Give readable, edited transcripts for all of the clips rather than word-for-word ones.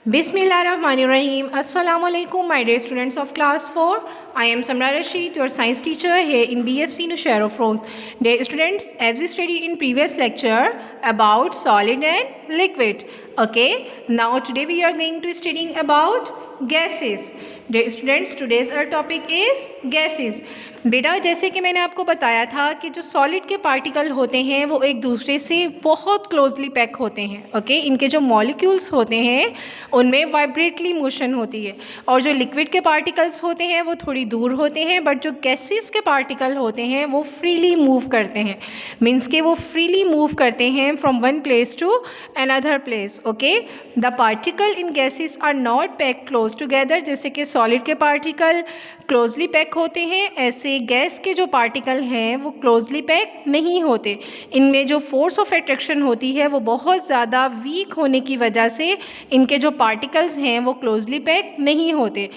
Bismillahirrahmanirrahim. Assalamu alaikum, my dear students of class 4. I am Samra Rashid, your science teacher here in BFC Nushare of Rose. Dear students, as we studied in previous lecture about solid and liquid. Okay, now today we are going to studying about gases. Dear students, today's our topic is gases. बेटा जैसे कि मैंने आपको बताया था कि जो solid के पार्टिकल होते हैं वो एक दूसरे से बहुत क्लोजली पैक होते हैं. ओके, इनके जो मॉलिक्यूल्स होते हैं उनमें वाइब्रेटली मोशन होती है. और जो लिक्विड के पार्टिकल्स होते हैं वो थोड़ी दूर होते हैं, बट जो गैसेस के पार्टिकल होते हैं वो फ्रीली मूव करते हैं. मीन्स के वो फ्रीली मूव करते हैं from one place to another place. Okay, the particle in gases are not pack close together. जैसे कि सॉलिड के पार्टिकल क्लोजली पैक होते हैं, ऐसे गैस के जो पार्टिकल हैं वो क्लोजली पैक नहीं होते. इनमें जो फोर्स ऑफ अट्रैक्शन होती है वो बहुत ज़्यादा वीक होने की वजह से इनके जो पार्टिकल्स हैं वो क्लोजली पैक नहीं होते.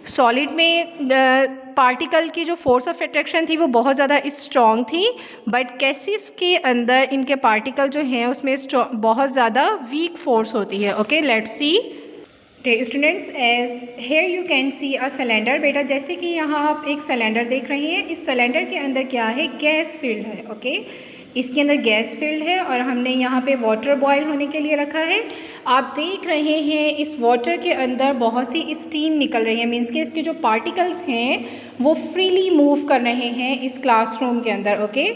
सॉलिड में पार्टिकल की जो फोर्स ऑफ अट्रैक्शन थी वो बहुत ज़्यादा स्ट्रॉन्ग थी, बट गैसेस के अंदर इनके पार्टिकल जो हैं उसमें बहुत ज़्यादा वीक फोर्स होती है. Okay, let's see. Students, as here you can see a cylinder. बेटा जैसे कि यहाँ आप एक सिलेंडर देख रहे हैं, इस सिलेंडर के अंदर क्या है, गैस फील्ड है. ओके, इसके अंदर गैस फील्ड है और हमने यहाँ पे वाटर बॉयल होने के लिए रखा है. आप देख रहे हैं इस वाटर के अंदर बहुत सी स्टीम निकल रही है. मीन्स कि इसके जो पार्टिकल्स हैं वो फ्रीली मूव कर रहे हैं इस क्लासरूम के अंदर. ओके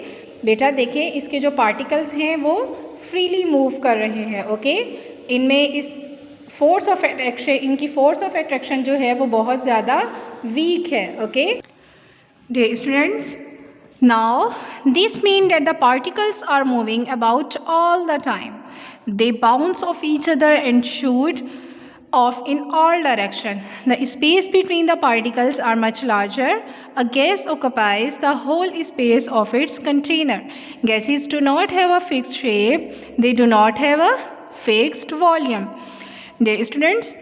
बेटा देखें, इसके जो पार्टिकल्स हैं वो फ्रीली मूव कर रहे हैं. ओके, इनमें इस फोर्स ऑफ अट्रैक्शन, इनकी फोर्स ऑफ अट्रैक्शन जो है वो बहुत ज़्यादा वीक है. Okay dear students, now this means that the particles are moving about all the time. They bounce off each other and shoot off in all direction. The space between the particles are much larger. A gas occupies the whole space of its container. Gases do not have a fixed shape. They do not have a fixed volume. Dear students,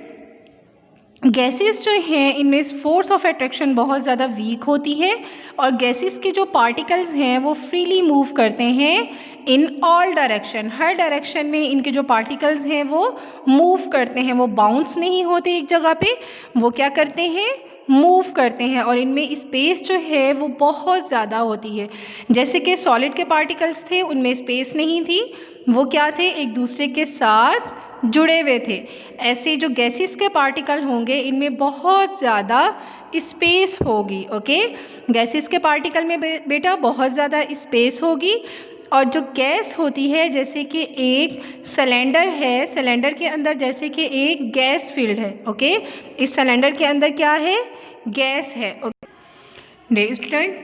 gases जो हैं इनमें force of attraction बहुत ज़्यादा week होती है और gases के जो पार्टिकल्स हैं वो फ्रीली मूव करते हैं in all direction. Her direction में इनके जो पार्टिकल्स हैं वो मूव करते हैं, वो बाउंस नहीं होते एक जगह पे, वो क्या करते हैं, मूव करते हैं. और इनमें स्पेस जो है वो बहुत ज़्यादा होती है. जैसे कि सॉलिड के पार्टिकल्स थे उनमें स्पेस नहीं थी, वो क्या थे, एक दूसरे के साथ जुड़े हुए थे. ऐसे जो गैसेस के पार्टिकल होंगे इनमें बहुत ज़्यादा स्पेस होगी. ओके, गैसेस के पार्टिकल में बेटा बहुत ज़्यादा स्पेस होगी. और जो गैस होती है, जैसे कि एक सिलेंडर है, सिलेंडर के अंदर जैसे कि एक गैस फील्ड है. ओके, इस सिलेंडर के अंदर क्या है, गैस है. ओके स्टूडेंट,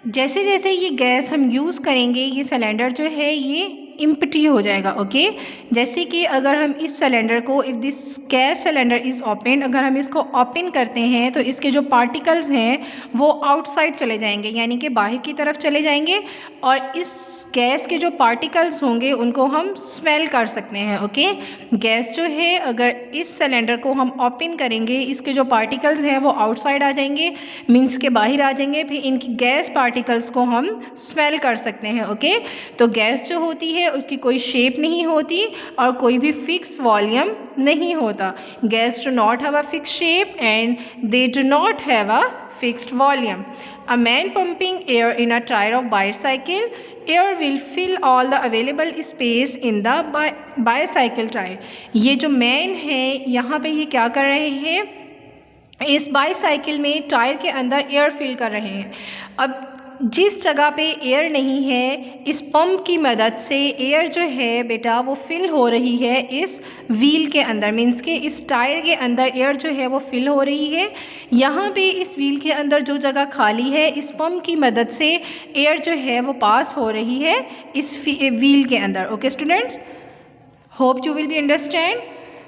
जैसे जैसे ये गैस हम यूज़ करेंगे ये सिलेंडर जो है ये इम्पटी हो जाएगा. ओके, जैसे कि अगर हम इस सिलेंडर को, if this gas cylinder is open, अगर हम इसको ओपन करते हैं तो इसके जो पार्टिकल्स हैं वो आउटसाइड चले जाएंगे, यानी कि बाहर की तरफ चले जाएंगे. और इस गैस के जो पार्टिकल्स होंगे उनको हम स्मेल कर सकते हैं. ओके, गैस जो है अगर इस सिलेंडर को हम ओपन करेंगे, इसके जो पार्टिकल्स हैं वो आउटसाइड आ जाएंगे, मीन्स के बाहर आ जाएंगे, फिर इनकी गैस पार्टिकल्स को हम स्मेल कर सकते हैं. ओके, तो गैस जो होती है उसकी कोई शेप नहीं होती और कोई भी फिक्स वॉल्यूम नहीं होता. Gas do not have a fix shape and they do not have a fixed volume. A man pumping air in a tire of bicycle, air will fill all the available space in the bicycle tire. ये जो man है यहाँ पे ये क्या कर रहे हैं, इस बाईसाइकिल में टायर के अंदर एयर फिल कर रहे हैं. अब जिस जगह पे एयर नहीं है, इस पंप की मदद से एयर जो है बेटा वो फिल हो रही है इस व्हील के अंदर. मीन्स के इस टायर के अंदर एयर जो है वो फिल हो रही है. यहाँ पे इस व्हील के अंदर जो जगह खाली है, इस पंप की मदद से एयर जो है वो पास हो रही है इस व्हील के अंदर. Okay students, hope you will be understand.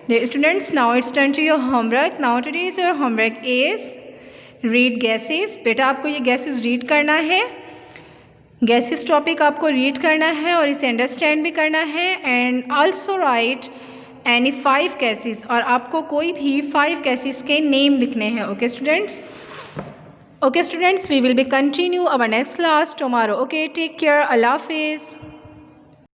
Dear students, now it's turn to your homework. Now today's your homework is read gases. बेटा आपको ये gases रीड करना है, gases टॉपिक आपको रीड करना है और इसे अंडरस्टैंड भी करना है. And also right any 5 gases, और आपको कोई भी 5 gases के नेम लिखने हैं. Okay students, okay students, we will be continue our next class tomorrow. Okay, take care, अल्लाह हाफिज़.